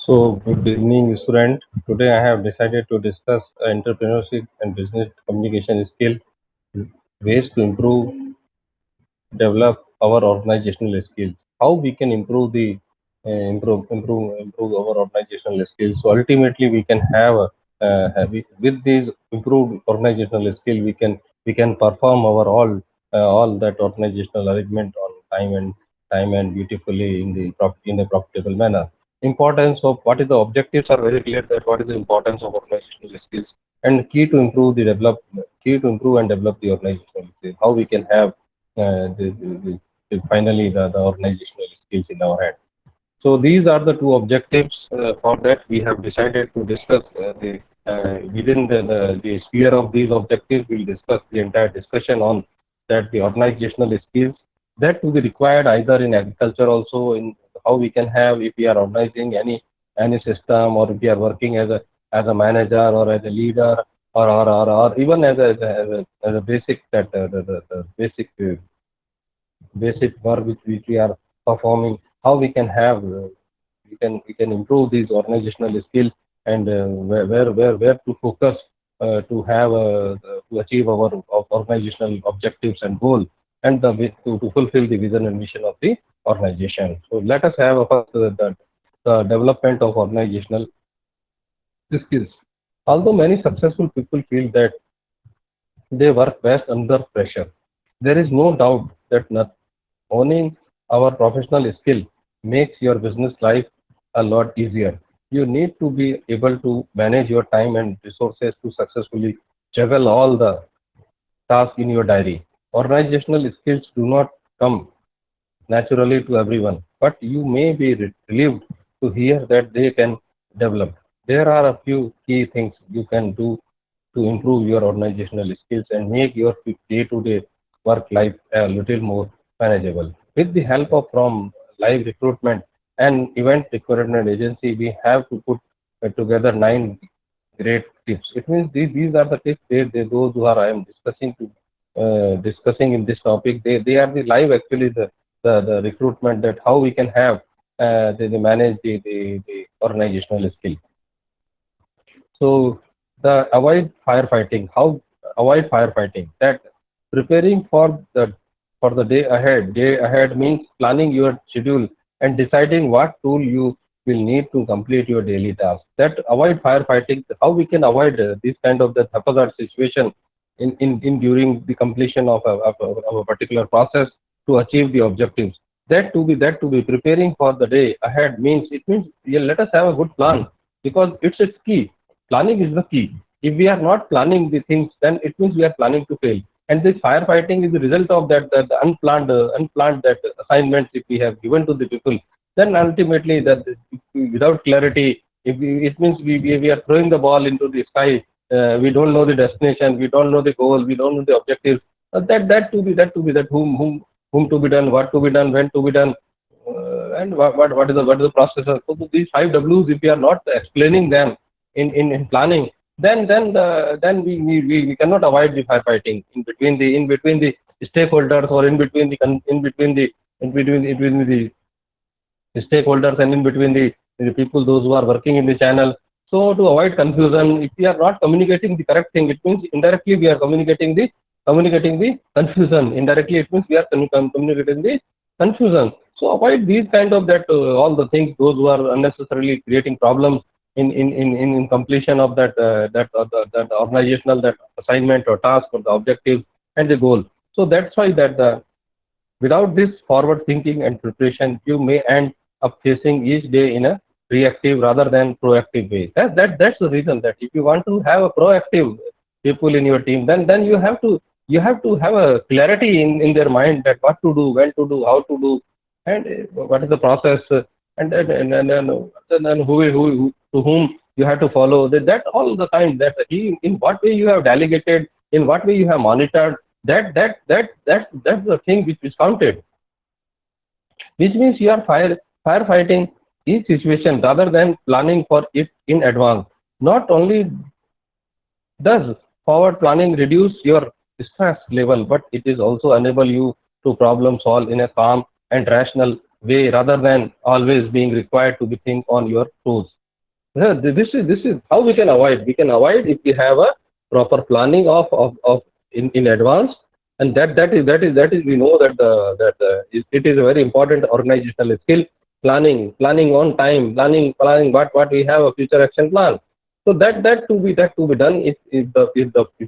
So, good evening, student. Today, I have decided to discuss entrepreneurship and business communication skill, ways to develop our organizational skills. How we can improve our organizational skills. So, ultimately, we can with these improved organizational skill, we can perform our all that organizational arrangement on time and beautifully in a profitable manner. Importance of what is the objectives are very clear, that what is the importance of organizational skills and key to improve and develop the organizational skills, how we can have finally the organizational skills in our hand. So these are the two objectives. For that, we have decided to discuss within the sphere of these objectives. We'll discuss the entire discussion on that the organizational skills that will be required either in agriculture, also in how we can have, if we are organizing any system, or if we are working as a manager or as a leader, or even as a basic the basic work which we are performing, how we can we can improve these organizational skills, and where to focus to achieve our organizational objectives and goals, and to fulfill the vision and mission of the organization. So let us have first the development of organizational skills. Although many successful people feel that they work best under pressure, there is no doubt that owning our professional skill makes your business life a lot easier. You need to be able to manage your time and resources to successfully juggle all the tasks in your diary. Organizational skills do not come naturally to everyone, but you may be relieved to hear that they can develop. There are a few key things you can do to improve your organizational skills and make your day-to-day work life a little more manageable. With the help of from live recruitment and event recruitment agency, we have to put together 9 great tips. It means these are the tips. Those who are I am discussing in this topic. They are the live, actually, the recruitment, that how we can have they manage the organizational skill. So the avoid firefighting. That preparing for the day ahead. Day ahead means planning your schedule and deciding what tool you will need to complete your daily task. That avoid firefighting. How we can avoid this kind of the haphazard situation in during the completion of a particular process to achieve the objectives. That to be preparing for the day ahead means, it means, yeah, let us have a good plan, because it's key. Planning is the key. If we are not planning the things, then it means we are planning to fail. And this firefighting is the result of the unplanned that assignments if we have given to the people. Then ultimately, that without clarity, it means we are throwing the ball into the sky. We don't know the destination, we don't know the goal, we don't know the objectives. That whom to be done, what to be done, when to be done, and what is the process. So these 5 Ws, if we are not explaining them in planning, then we cannot avoid the firefighting in between the stakeholders, or in between the stakeholders, and in between the people, those who are working in the channel. So to avoid confusion, if we are not communicating the correct thing, it means indirectly we are communicating the confusion. Indirectly, it means we are communicating the confusion. So avoid these kind of that all the things, those who are unnecessarily creating problems in completion of that organizational, that assignment or task or the objective and the goal. So that's why without this forward thinking and preparation, you may end up facing each day in a reactive rather than proactive way. That's the reason, that if you want to have a proactive people in your team, then you have to have a clarity in their mind, that what to do, when to do, how to do, and what is the process, and who to whom you have to follow. That all the time, that in what way you have delegated, in what way you have monitored, that's the thing which is counted, which means you are firefighting each situation rather than planning for it in advance. Not only does forward planning reduce your stress level, but it is also enable you to problem solve in a calm and rational way rather than always being required to be think on your toes. Yeah, this is how we can avoid. We can avoid if we have a proper planning of in advance, and that is we know that it is a very important organizational skill. Planning on time, planning what we have a future action plan. So that to be done if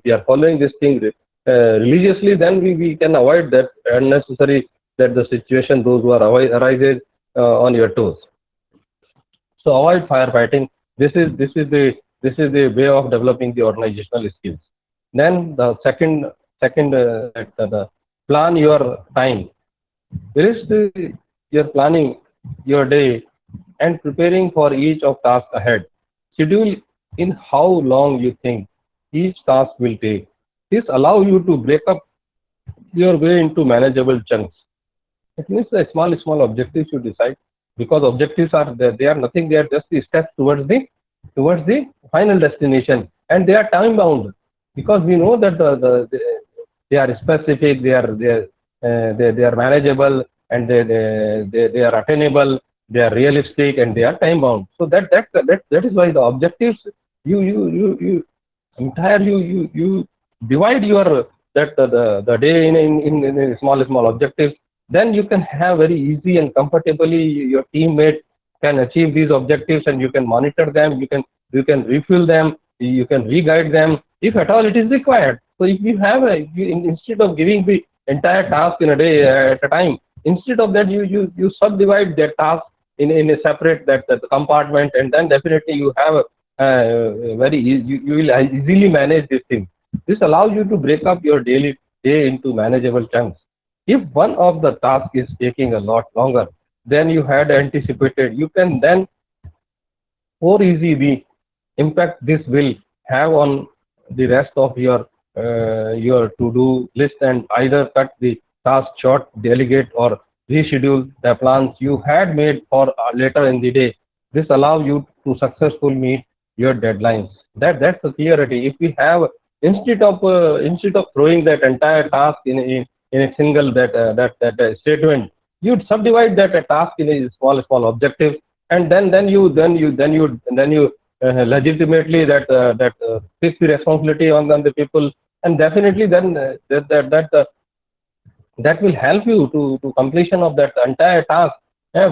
we are following this thing religiously, then we can avoid that unnecessary that the situation those who are arises on your toes. So avoid firefighting. This is the way of developing the organizational skills. Then the second the plan your time. There is you're planning your day and preparing for each of tasks ahead. Schedule in how long you think each task will take. This allow you to break up your way into manageable chunks. It means the small objectives you decide, because objectives are they are nothing, they are just the steps towards the final destination, and they are time bound, because we know that they are specific, they are manageable, and they are attainable, they are realistic, and they are time bound. So that is why the objectives you entirely you divide your the day in small objectives. Then you can have very easy and comfortably your teammate can achieve these objectives, and you can monitor them, you can refill them, you can re-guide them if at all it is required. So if you have instead of giving the entire task in a day at a time, instead of that you subdivide that task in a separate that compartment, and then definitely you have you will easily manage this thing. This allows you to break up your daily day into manageable chunks. If one of the tasks is taking a lot longer than you had anticipated, you can then more easy the impact this will have on the rest of your to-do list, and either cut the task short, delegate, or reschedule the plans you had made for later in the day. This allows you to successfully meet your deadlines. That's the clarity. If we have instead of throwing that entire task in a single statement, you'd subdivide that task in a small objectives, and then you legitimately fix the responsibility on the people, and definitely then that will help you to completion of that entire task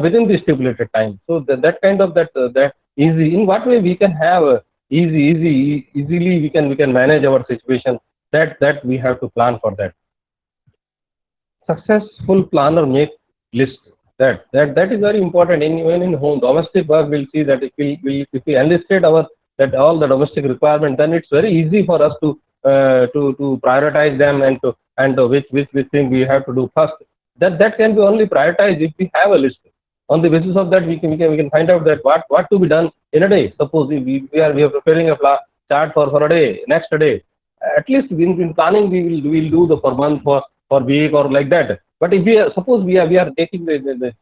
within the stipulated time. So that kind of that easy. In what way we can have easily we can manage our situation. That we have to plan for that. Successful planner make list. That is very important. Even in home domestic work, we'll see that if we enlisted our that all the domestic requirement, then it's very easy for us to prioritize them, and which thing we have to do first. That can be only prioritized if we have a list. On the basis of that, we can find out that what to be done in a day. Suppose we are preparing a chart for a day, next day. At least in planning we will do the per month, for week, or like that. But if suppose we are taking the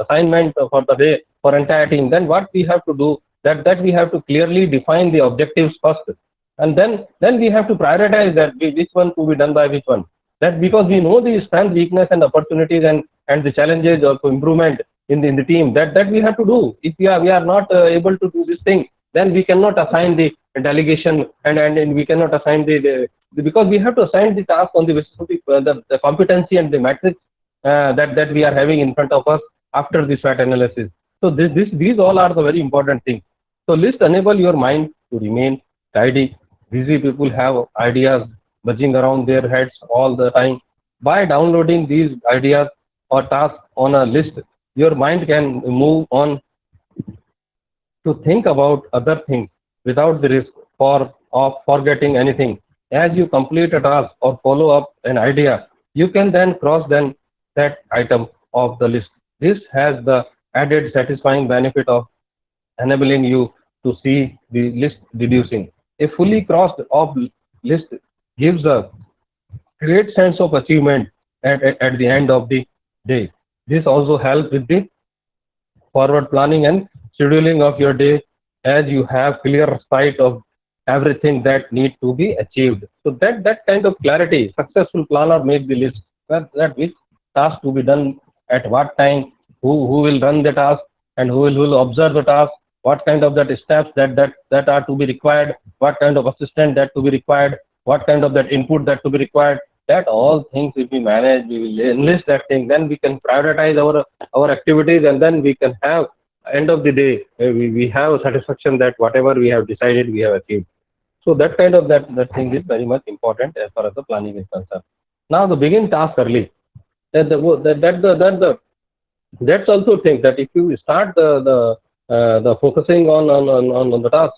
assignment for the day for entire team, then what we have to do, that we have to clearly define the objectives first, and then we have to prioritize that which one to be done by which one. That because we know the strength, weakness, and opportunities, and the challenges of improvement in the team, that we have to do. If we are not able to do this thing, then we cannot assign the delegation, and we cannot assign because we have to assign the task on the basis of the competency and the metrics that we are having in front of us after the SWOT analysis. So these all are the very important things. So list enable your mind to remain tidy. Busy people have ideas buzzing around their heads all the time. By downloading these ideas or tasks on a list, your mind can move on to think about other things without the risk of forgetting anything. As you complete a task or follow up an idea, you can then cross that item of the list. This has the added satisfying benefit of enabling you to see the list reducing. A fully crossed off list gives a great sense of achievement at the end of the day. This also helps with the forward planning and scheduling of your day, as you have clear sight of everything that needs to be achieved. So that kind of clarity, successful planner make the list that which task to be done at what time, who will run the task, and who will observe the task, what kind of that steps that are to be required, what kind of assistant that to be required, what kind of that input that to be required. That all things if we manage, we will enlist that thing, then we can prioritize our activities, and then we can have end of the day, we have a satisfaction that whatever we have decided we have achieved. So that kind of that thing is very much important as far as the planning is concerned. Now the begin task early. That that's also think that if you start the focusing on the task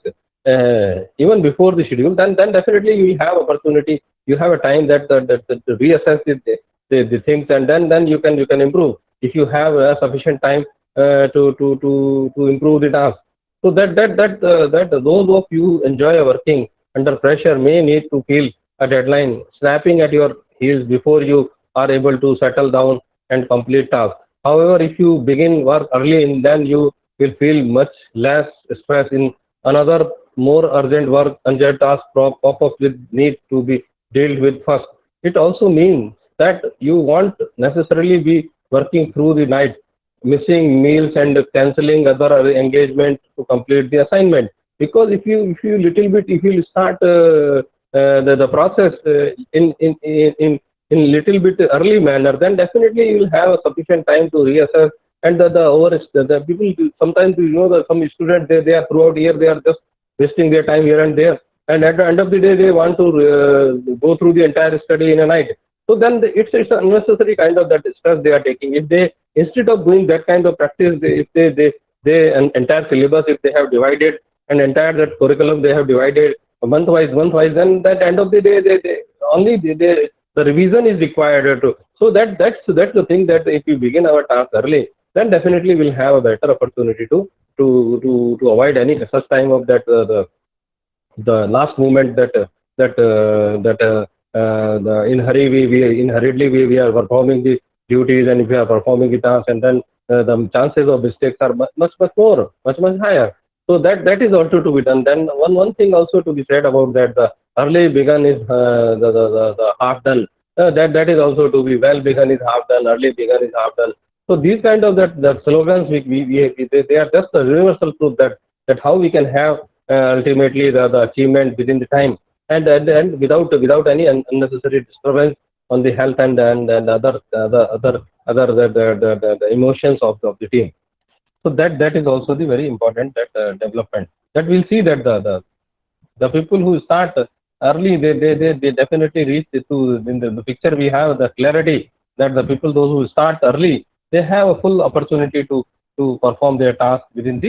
even before the schedule, then definitely you will have opportunity. You have a time that to reassess the things, and then you can improve if you have sufficient time to improve the task. So that those of you enjoy working under pressure may need to feel a deadline snapping at your heels before you are able to settle down and complete tasks. However, if you begin work early, then you will feel much less stress in another more urgent work, urgent task pop up with need to be dealt with first. It also means that you won't necessarily be working through the night, missing meals and canceling other engagement to complete the assignment. Because if you little bit, if you start the process in little bit early manner, then definitely you will have a sufficient time to reassess. And the people sometimes, that some students, they are throughout year, they are just wasting their time here and there, and at the end of the day they want to go through the entire study in a night. So then it's an unnecessary kind of that stress they are taking. If they, instead of doing that kind of practice, if they an entire syllabus, if they have divided an entire that curriculum, they have divided month wise, then that end of the day they only the revision is required to. So that's the thing, that if we begin our task early, then definitely we'll have a better opportunity to avoid any such time of that the last moment that in hurry we in hurriedly we are performing the duties, and if we are performing the tasks, and then the chances of mistakes are much more, much higher. So that is also to be done. Then one thing also to be said about that, the early begun is the half done. That is also to be, well begun is half done, early begun is half done. So these kind of that slogans, they are just a universal proof that how we can have ultimately the achievement within the time, and without any unnecessary disturbance on the health and other the emotions of the team. So that is also the very important that development, that we'll see that the people who start early, they definitely reach to, in the picture we have the clarity that the people, those who start early, they have a full opportunity to perform their task within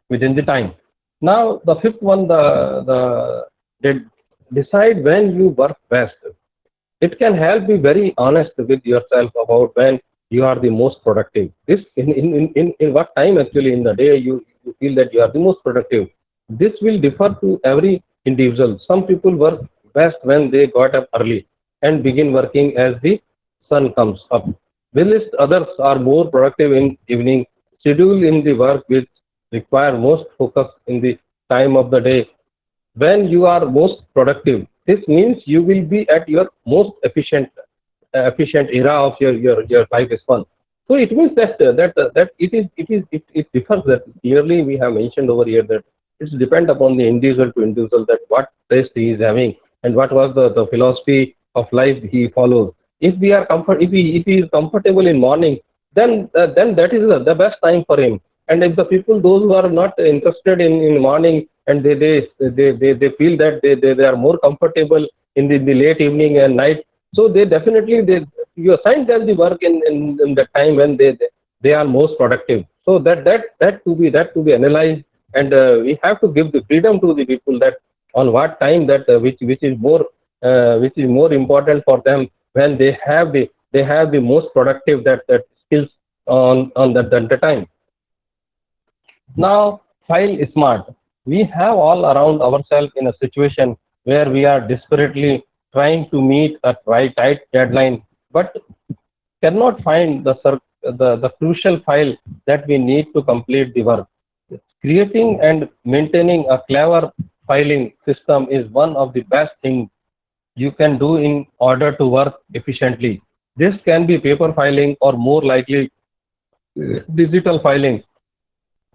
the time. Now the fifth one, they decide when you work best. It can help be very honest with yourself about when you are the most productive. This in what time actually in the day you feel that you are the most productive. This will differ to every individual. Some people work best when they got up early and begin working as the sun comes up. Whilst others are more productive in evening, schedule in the work which require most focus in the time of the day. When you are most productive, this means you will be at your most efficient era of your life span. So it means that it differs. That clearly we have mentioned over here that it's depend upon the individual to individual, that what taste he is having and what was the philosophy of life he follows. If he is comfortable in morning, then that is the best time for him. And if the people, those who are not interested in morning, and they feel that they are more comfortable in the late evening and night, so they definitely, you assign them the work in the time when they are most productive. So that to be analyzed, and we have to give the freedom to the people that on what time that which is more important for them, when they have the most productive that skills on that time. Now, file smart. We have all around ourselves in a situation where we are desperately trying to meet a tight deadline, but cannot find the crucial file that we need to complete the work. Creating and maintaining a clever filing system is one of the best things you can do in order to work efficiently. This can be paper filing, or more likely digital filing,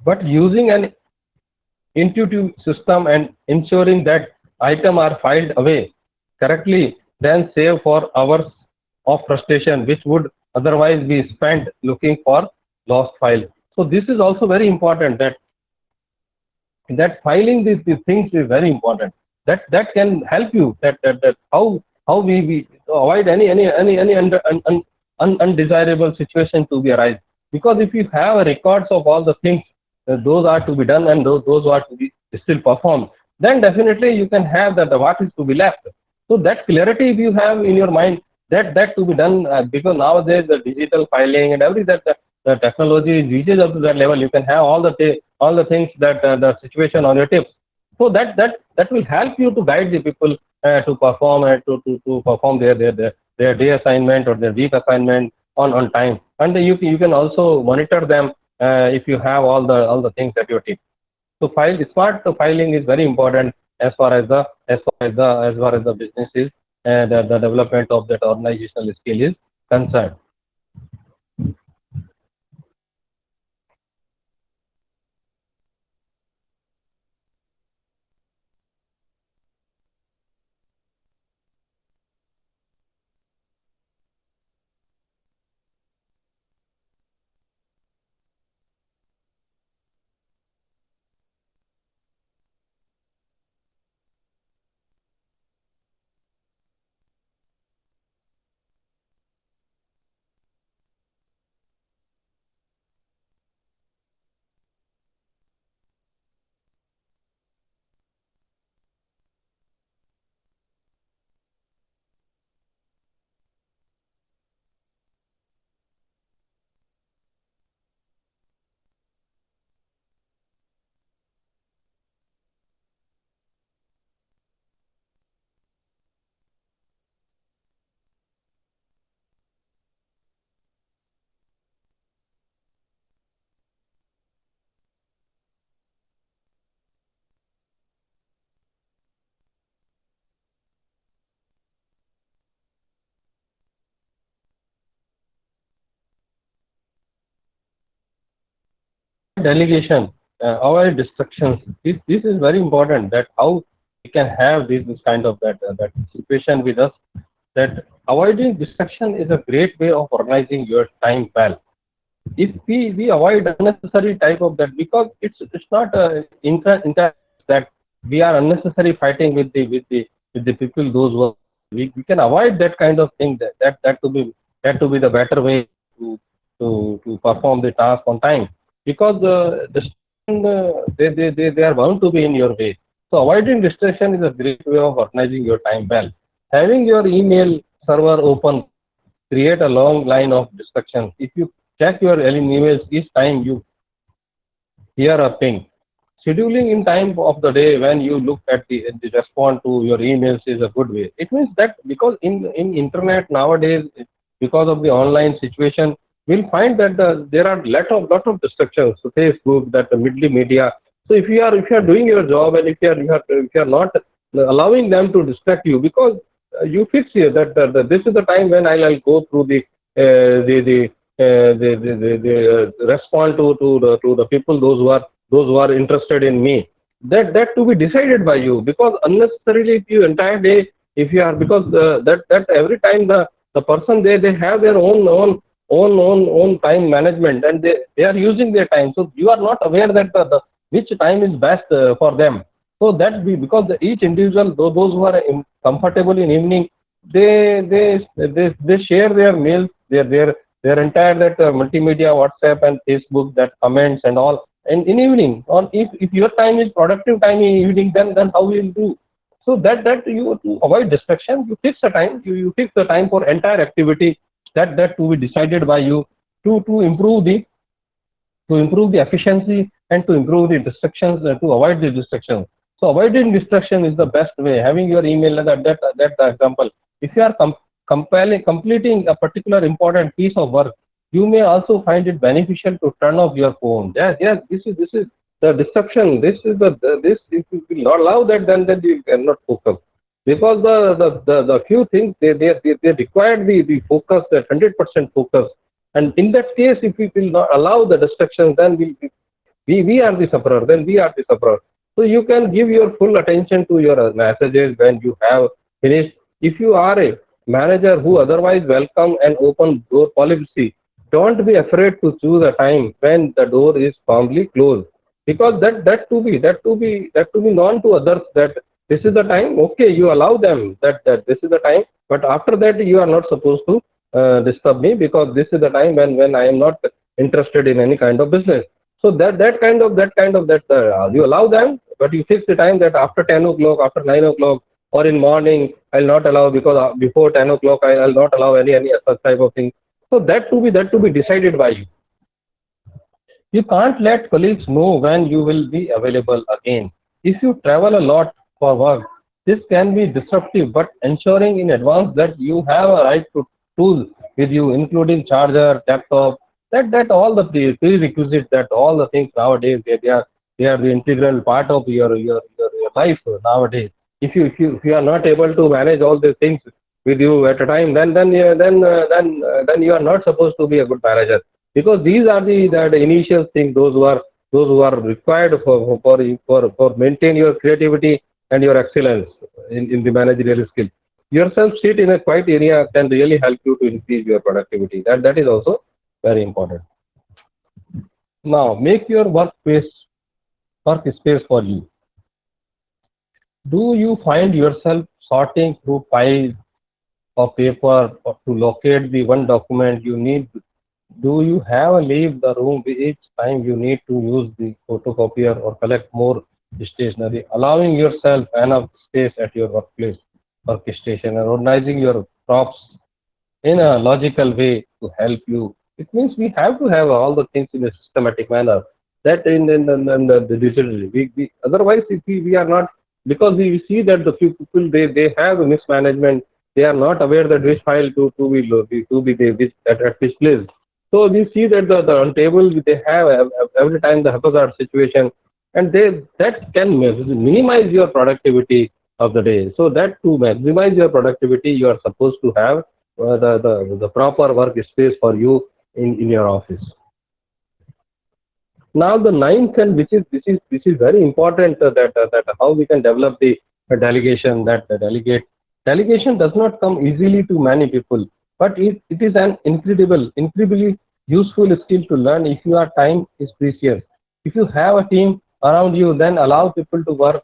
but using an intuitive system and ensuring that items are filed away correctly, then save for hours of frustration which would otherwise be spent looking for lost file. So this is also very important, that filing these things is very important. That can help you, that how we avoid any undesirable situation to be arise. Because if you have records of all the things, those are to be done and those are to be still performed, then definitely you can have that what is to be left. So that clarity if you have in your mind, that to be done, because nowadays the digital filing and every that the technology reaches up to that level, you can have all the things that the situation on your tips. So that will help you to guide the people to perform and to perform their day assignment or their week assignment on time. And you can also monitor them if you have all the things at your tip. So smart filing is very important as far as the business is, and the development of that organizational skill is concerned. Delegation, avoid distractions. This is very important. That how we can have this kind of that situation with us. That avoiding distraction is a great way of organizing your time well. If we avoid unnecessary type of that, because it's not inter that we are unnecessary fighting with the people, those who are, we can avoid that kind of thing, that to be the better way to perform the task on time. Because distraction, they are bound to be in your way. So avoiding distraction is a great way of organizing your time well. Having your email server open create a long line of distractions. If you check your emails each time you hear a ping, scheduling in time of the day when you look at the respond to your emails is a good way. It means that because in internet nowadays, because of the online situation, we'll find that there are lot of distractions. So Facebook, that the media. So if you are doing your job, and if you are not allowing them to distract you, because you fix here that this is the time when I'll go through the respond to the people, those who are interested in me. That to be decided by you, because unnecessarily if you entire day, if you are, because that every time the person, they have their own time management, and they are using their time. So you are not aware that which time is best for them. So that because each individual, those who are comfortable in evening, they share their mails, their entire that multimedia, WhatsApp and Facebook, that comments and all, and in evening. Or if your time is productive time in evening, then how will you do? So that you, to avoid distraction, you fix a time. You fix the time for entire activity, that to be decided by you, to improve the efficiency and to improve the distractions, to avoid the distractions. So avoiding distraction is the best way. Having your email, that example. If you are completing a particular important piece of work, you may also find it beneficial to turn off your phone. Yes. This is the distraction. This is this. If you will not allow that, then you cannot focus. Because the few things, they require the focus, that 100% focus. And in that case, if we will not allow the distractions, then we are the sufferer, then we are the sufferer. So you can give your full attention to your messages when you have finished. If you are a manager who otherwise welcome an open door policy, don't be afraid to choose a time when the door is firmly closed, because that to be known to others that this is the time. Okay, you allow them that this is the time, but after that you are not supposed to disturb me, because this is the time when I am not interested in any kind of business. So that you allow them, but you fix the time that after 10 o'clock, after 9 o'clock, or in morning I'll not allow, because before 10 o'clock I'll not allow any such type of thing. So that to be decided by you. You can't let colleagues know when you will be available again. If you travel a lot for work, this can be disruptive, but ensuring in advance that you have a right to tools with you, including charger, laptop, that all the prerequisites, that all the things nowadays, they are the integral part of your life nowadays. If you are not able to manage all these things with you at a time, then you are not supposed to be a good manager, because these are the initial things, those who are required for maintain your creativity and your excellence in the managerial skill. Yourself sit in a quiet area can really help you to increase your productivity. That is also very important. Now make your workspace for you. Do you find yourself sorting through piles of paper or to locate the one document you need? Do you have a leave the room each time you need to use the photocopier or collect more stationery, allowing yourself enough space at your workstation, and organizing your props in a logical way to help you? It means we have to have all the things in a systematic manner. That in the digital, otherwise if we are not, because we see that the few people they have a mismanagement. They are not aware that which file to be which at which place. So we see that the on table they have every time the haphazard situation, and that can minimize your productivity of the day. So that to maximize your productivity, you are supposed to have the proper work space for you in your office. Now the ninth, and which is very important, that how we can develop the delegation. That the delegation does not come easily to many people, but it is an incredibly useful skill to learn if your time is precious. If you have a team around you, then allow people to work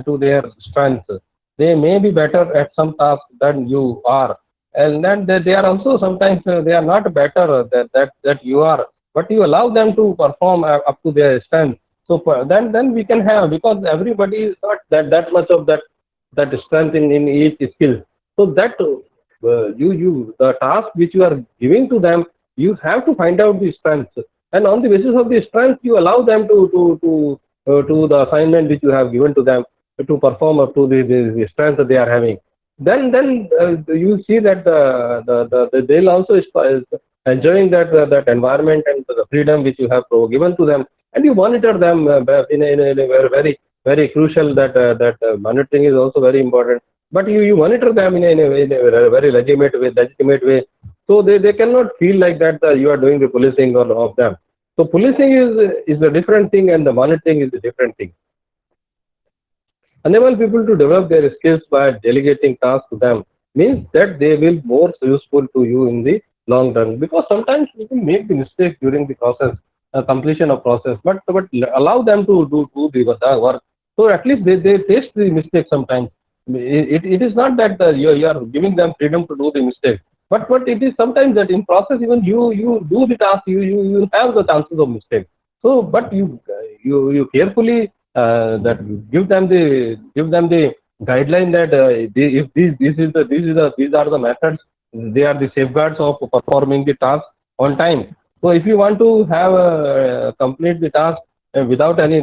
to their strengths. They may be better at some tasks than you are, and then they are also sometimes they are not better that you are, but you allow them to perform up to their strength. So then we can have, because everybody is not that much of that strength in each skill. So that you the task which you are giving to them, you have to find out the strengths, and on the basis of the strength, you allow them to the assignment which you have given to them to perform up to the strength that they are having. Then you see that they'll also is enjoying that environment and the freedom which you have given to them, and you monitor them in a very very crucial, that monitoring is also very important. But you monitor them in a very legitimate way, so they cannot feel like that you are doing the policing of them. So policing is a different thing, and the monitoring is a different thing. Enable people to develop their skills by delegating tasks to them means that they will more useful to you in the long run, because sometimes people make the mistake during the process, completion of process, but allow them to do the work. So at least they taste the mistake sometimes. It is not that you are giving them freedom to do the mistake, but it is sometimes that in process, even you do the task, you have the chances of mistake. So but you carefully that give them the guideline that if these are the methods, they are the safeguards of performing the task on time. So if you want to have complete the task without any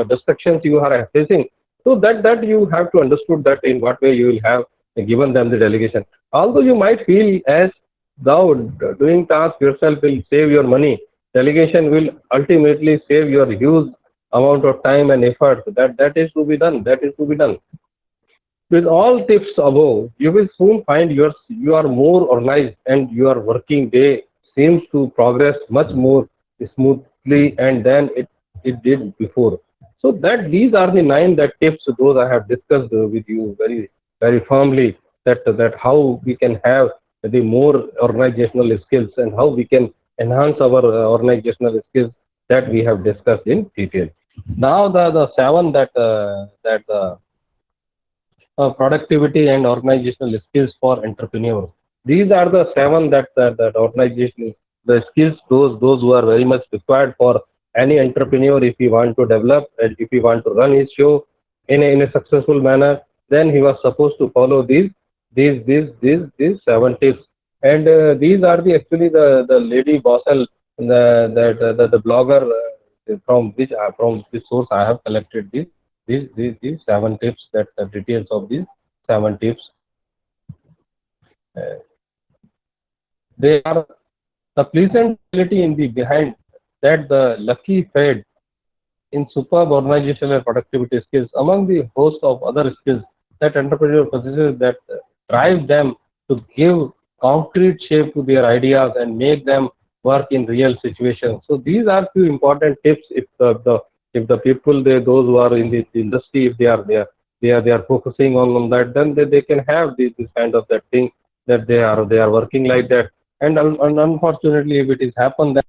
distractions you are facing, so that you have to understood that in what way you will have given them the delegation. Although you might feel as though doing task yourself will save your money, delegation will ultimately save your huge amount of time and effort. That is to be done. That is to be done. With all tips above, you will soon find you are more organized, and your working day seems to progress much more smoothly and than it did before. So that these are the nine that tips those I have discussed with you very firmly, that how we can have the more organizational skills and how we can enhance our organizational skills that we have discussed in detail. Now the seven that productivity and organizational skills for entrepreneurs. These are the seven that organization the skills those who are very much required for any entrepreneur if he want to develop and if he want to run his show in a successful manner. Then he was supposed to follow these seven tips. And these are the actually the lady Bossel the blogger from which source I have collected these seven tips that the details of these seven tips. Uh, they are the pleasant reality in the behind that the lucky fade in superb organizational and productivity skills among the host of other skills that entrepreneur possesses that drive them to give concrete shape to their ideas and make them work in real situations. So these are few important tips if if the people those who are in the industry if they are focusing on that, then they can have this kind of that thing that they are working like that. And unfortunately if it is happen that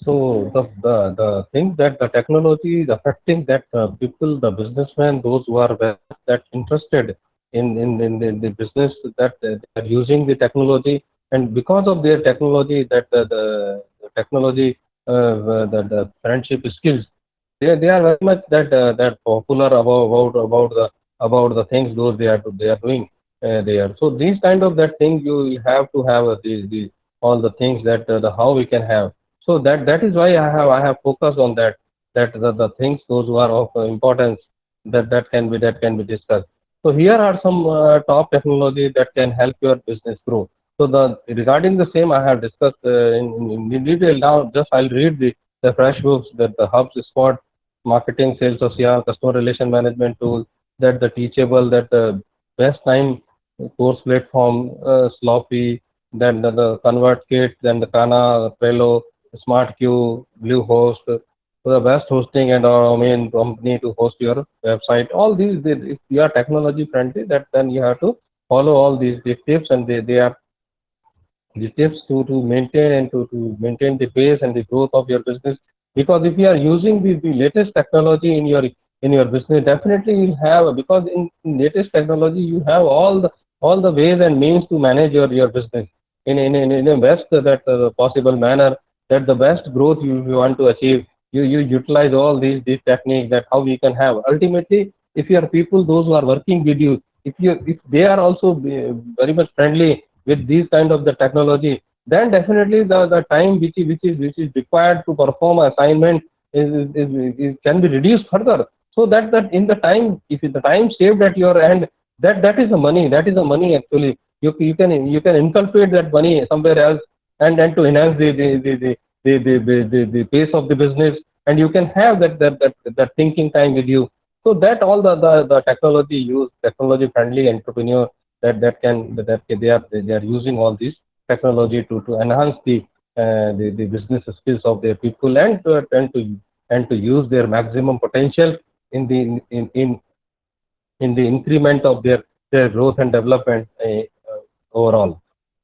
So the thing that the technology is affecting that people, the businessmen, those who are very much that interested in the business, that they are using the technology, and because of their technology, that the technology, the friendship skills, they are very much that popular about the things those they are doing there. So these kind of that thing you have to have these all the things that the how we can have. So that is why I have focused on that, that the things those who are of importance, that can be discussed. So here are some top technology that can help your business grow. So the regarding the same I have discussed in detail. Now just I'll read the fresh books, that the hubs spot marketing, sales of CR, customer relation management tool, that the teachable, that the best time course platform, Sloppy, then the Convert Kit, then the Kana, Trello, SmartQ, Bluehost, so the best hosting and main company to host your website. All these, if you are technology friendly, that then you have to follow all these tips, and they are the tips to maintain and to maintain the pace and the growth of your business. Because if you are using the latest technology in your business, definitely you'll have, because in latest technology you have all the ways and means to manage your business in a best that possible manner, that the best growth you want to achieve. You utilize all these techniques, that how we can have ultimately, if your people those who are working with you, if they are also very much friendly with these kind of the technology, then definitely the time which is required to perform assignment can be reduced further. So that in the time, if the time saved at your end, that is the money, actually. You can inculcate that money somewhere else, and to enhance the pace of the business, and you can have that thinking time with you. So that all the technology use, technology friendly entrepreneur, that they are using all these technology to enhance the business skills of their people, and to use their maximum potential in the in the increment of their growth and development overall.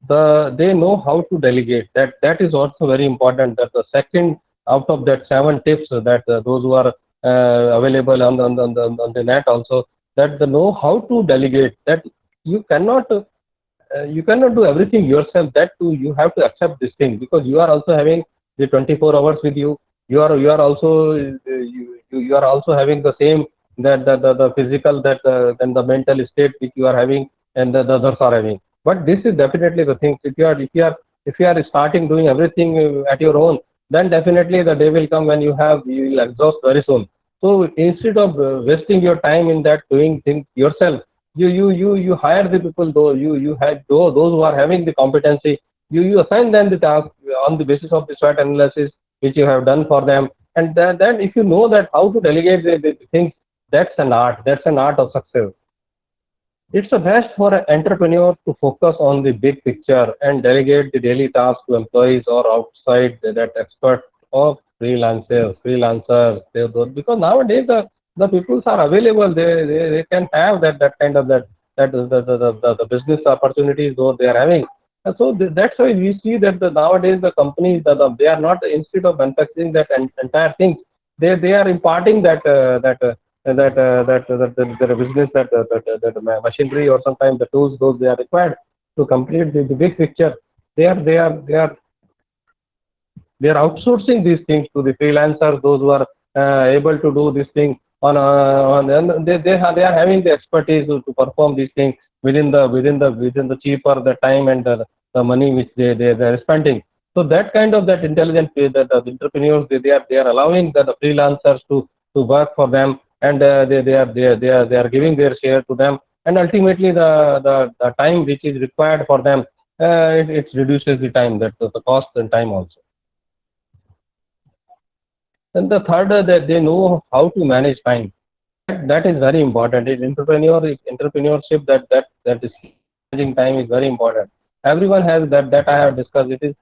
They know how to delegate. That is also very important. That the second out of that seven tips that those who are available on the net also, that they know how to delegate. That you cannot do everything yourself. That too you have to accept this thing, because you are also having the 24 hours with you. You are also you are also having the same, that the physical, that then the mental state which you are having, and the others are having. But this is definitely the thing. If you are starting doing everything at your own, then definitely the day will come when you will exhaust very soon. So instead of wasting your time in that doing things yourself, you hire the people, though you had those who are having the competency. You assign them the task on the basis of the SWOT analysis which you have done for them. And then if you know that how to delegate the things, that's an art of success. It's the best for an entrepreneur to focus on the big picture and delegate the daily tasks to employees or outside that expert of freelancers. Because nowadays the peoples are available. They can have that kind of that the business opportunities though they are having. And so that's why we see that nowadays the companies, they are not, instead of manufacturing that entire thing, they are imparting that business, that machinery, or sometimes the tools those they are required to complete the big picture. They are outsourcing these things to the freelancers, those who are able to do this thing on and they are having the expertise to perform these things within the cheaper the time and the money which they are spending. So that kind of that intelligent way, that the entrepreneurs, they are allowing the freelancers to work for them, and they are giving their share to them, and ultimately the time which is required for them, it reduces the time, that the cost and time also. And the third, that they know how to manage time. That is very important. In entrepreneurship, that is managing time is very important. Everyone has that I have discussed. It is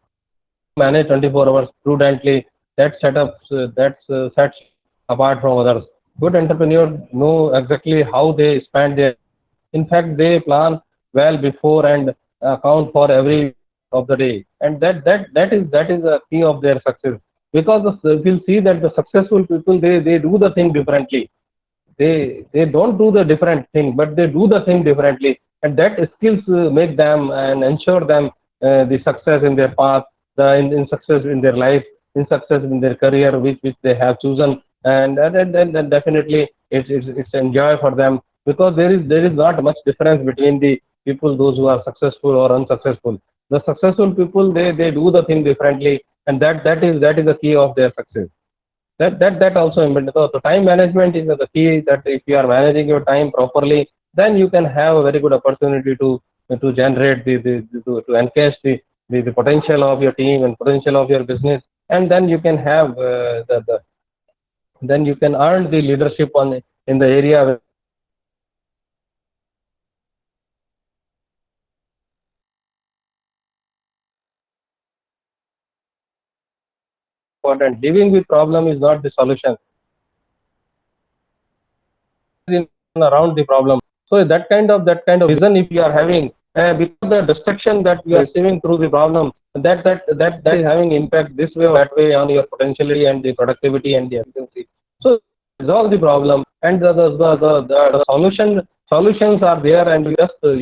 how to manage 24 hours prudently. That setup that's sets apart from others. Good entrepreneurs know exactly how they spend their time. In fact, they plan well before and account for every of the day, and that is the key of their success. because we'll see that the successful people, they do the thing differently. They don't do the different thing, but they do the thing differently, and that skills make them and ensure them the success in their path, in success in their life, in success in their career which they have chosen. And definitely it's enjoy for them, because there is not much difference between the people, those who are successful or unsuccessful. The successful people, they do the thing differently, and that is the key of their success. That also important. So the time management is the key, that if you are managing your time properly, then you can have a very good opportunity to generate to encash the potential of your team and potential of your business, and then you can have then you can earn the leadership on in the area where important. Living with problem is not the solution. In around the problem. So that kind of vision, if you are having, because the distraction that you are receiving through the problem, that is having impact this way or that way on your potentiality and the productivity and the efficiency. So resolve the problem, and the solutions are there, and you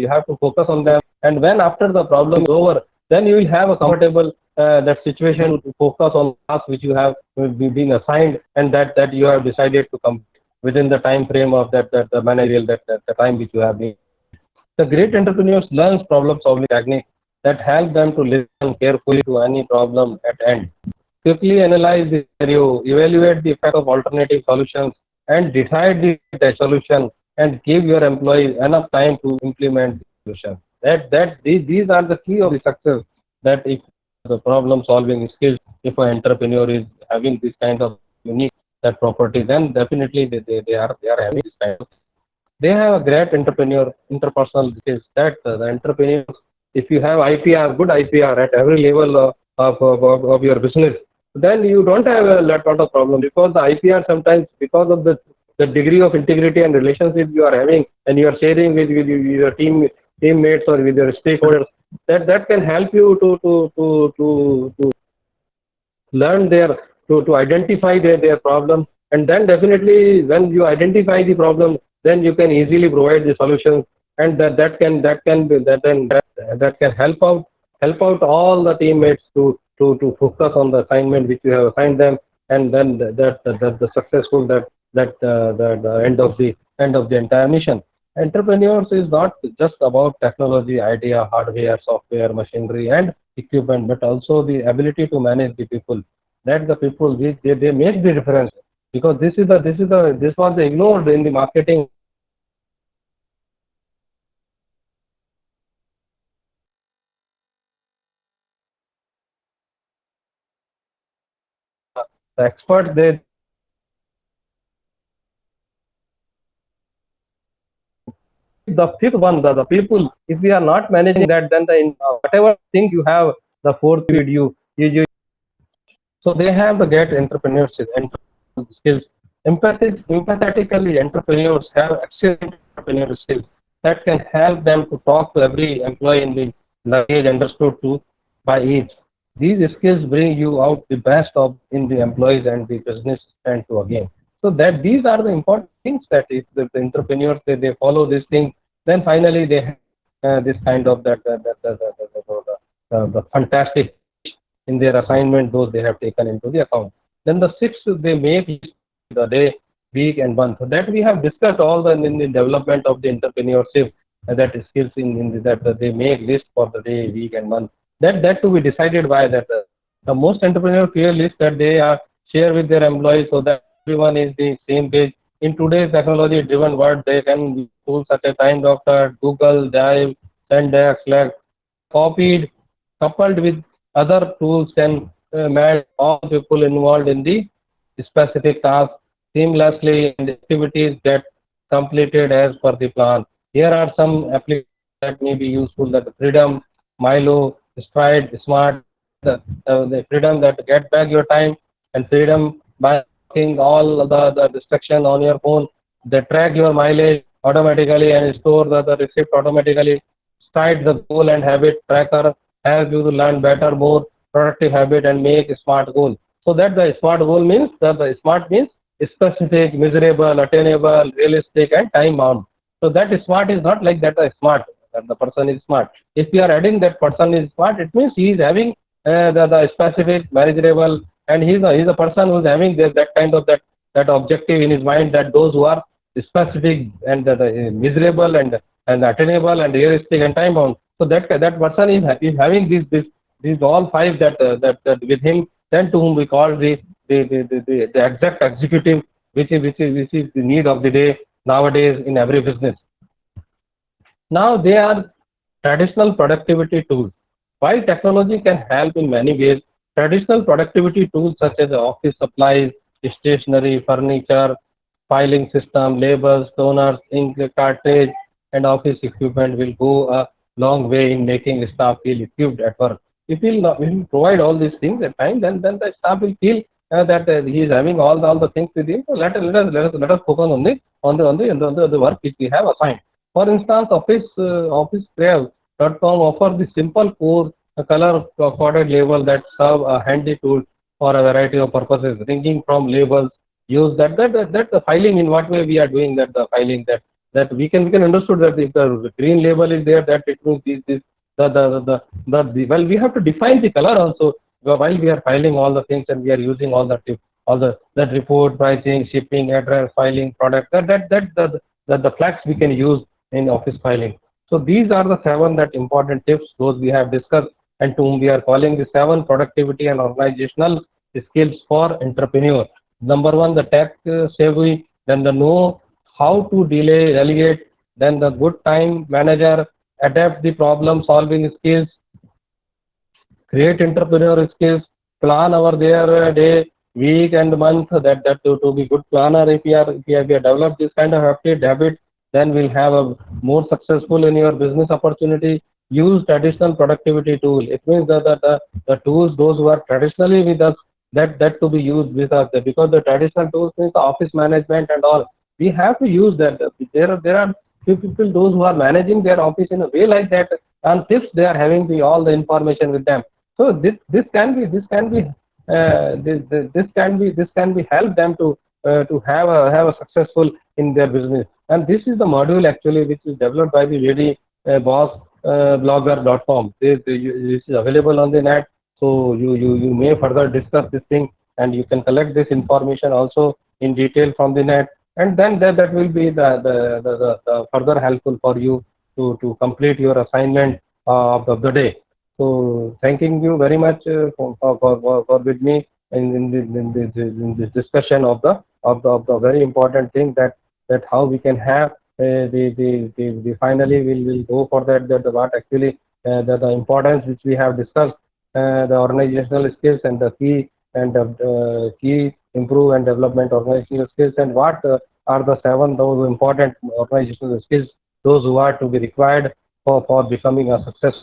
have to focus on them. And when after the problem is over, then you will have a comfortable that situation to focus on task which you have been assigned, and that you have decided to complete within the time frame of that the managerial, that the time which you have been. The great entrepreneurs learn problem solving techniques that help them to listen carefully to any problem at hand, quickly analyze the scenario, evaluate the effect of alternative solutions, and decide the solution, and give your employees enough time to implement the solution. These are the key of the success. That if the problem solving skills, if an entrepreneur is having this kind of unique that property, then definitely they are having this kind of. They have a great interpersonal skills, that the entrepreneurs, if you have IPR, good IPR at every level of your business, then you don't have a lot of problem, because the IPR sometimes, because of the degree of integrity and relationship you are having, and you are sharing with your teammates or with your stakeholders, that can help you to learn to identify their problem. And then definitely when you identify the problem, then you can easily provide the solutions, and that can be that can help out all the teammates to focus on the assignment which you have assigned them. And then the successful the end of the entire mission. Entrepreneurs is not just about technology, idea, hardware, software, machinery, and equipment, but also the ability to manage the people. That the people, they make the difference, because this was ignored in the marketing. The experts, the fifth one, the people, if we are not managing that, then whatever thing you have, the fourth period you. So they have the great entrepreneurship and skills. Empathetically, entrepreneurs have excellent entrepreneurial skills that can help them to talk to every employee in the language understood to by each. These skills bring you out the best of in the employees, and the business stand to again. So that these are the important things, that if the entrepreneurs, they follow these things, then finally they have this kind of the fantastic in their assignment, those they have taken into the account. Then the sixth, they make the day, week, and month. So that we have discussed all in the development of the entrepreneurship, that skills that they make list for the day, week, and month. That to be decided by that the most entrepreneur clear list that they are share with their employees, so that everyone is the same page. In today's technology driven world, they can use tools such as Time Doctor, Google Drive, Sendex, Slack, copied, coupled with other tools, can match all people involved in the specific task seamlessly, and activities get completed as per the plan. Here are some applications that may be useful: that Freedom, Milo, Stride, Smart, the freedom that get back your time, and freedom by blocking all the distraction on your phone. They track your mileage automatically and store the receipt automatically. Stride, the goal and habit tracker, help you to learn better, more productive habit and make a smart goal. So that the SMART goal means that the SMART means specific, measurable, attainable, realistic, and time bound. So that SMART is not like that the smart, that the person is smart. If we are adding that person is smart, it means he is having the specific, measurable, and he's a person who is having that kind of that objective in his mind, that those who are specific and measurable and attainable and realistic and time bound. So that person is having these all five that with him, then to whom we call the exact executive, which is the need of the day nowadays in every business. Now they are traditional productivity tools. While technology can help in many ways, traditional productivity tools such as office supplies, stationery, furniture, filing system, labels, toners, ink cartridge, and office equipment will go a long way in making staff feel equipped at work. If we will provide all these things at time, then the staff will feel that he is having all the things with him. So let us focus on the work which we have assigned. For instance, OfficeCrave.com offers the simple core color coded label that serve a handy tool for a variety of purposes, ranging from labels use that the filing, in what way we are doing that the filing, that we can understood that if the green label is there, that it means this the well, we have to define the color also while we are filing all the things, and we are using all the that report, pricing, shipping, address, filing, product, the flags we can use in office filing. So these are the seven that important tips those we have discussed, and to whom we are calling the seven productivity and organizational skills for entrepreneur. Number one, the tech savvy, then the know how to delegate, then the good time manager, adapt the problem solving skills, create entrepreneur skills, plan our their day, week and month, that to be good planner. If we have developed this kind of habit, then we'll have a more successful in your business opportunity. Use traditional productivity tool. It means that the tools those who are traditionally with us, that to be used with us, because the traditional tools means the office management and all. We have to use that. There are few people those who are managing their office in a way like that, and tips they are having all the information with them. So this can be help them to have a successful in their business. And this is the module actually which is developed by the lady boss blogger.com. This is available on the net, so you may further discuss this thing, and you can collect this information also in detail from the net, and then that will be the further helpful for you to complete your assignment of the day. So thanking you very much for with me in this discussion of the very important thing, that how we can have the finally will go for that what actually the importance which we have discussed, the organizational skills and the key improve and development organizational skills, and what are the seven those important organizational skills those who are to be required for becoming a success.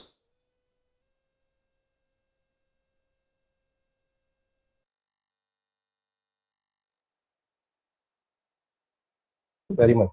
Very much.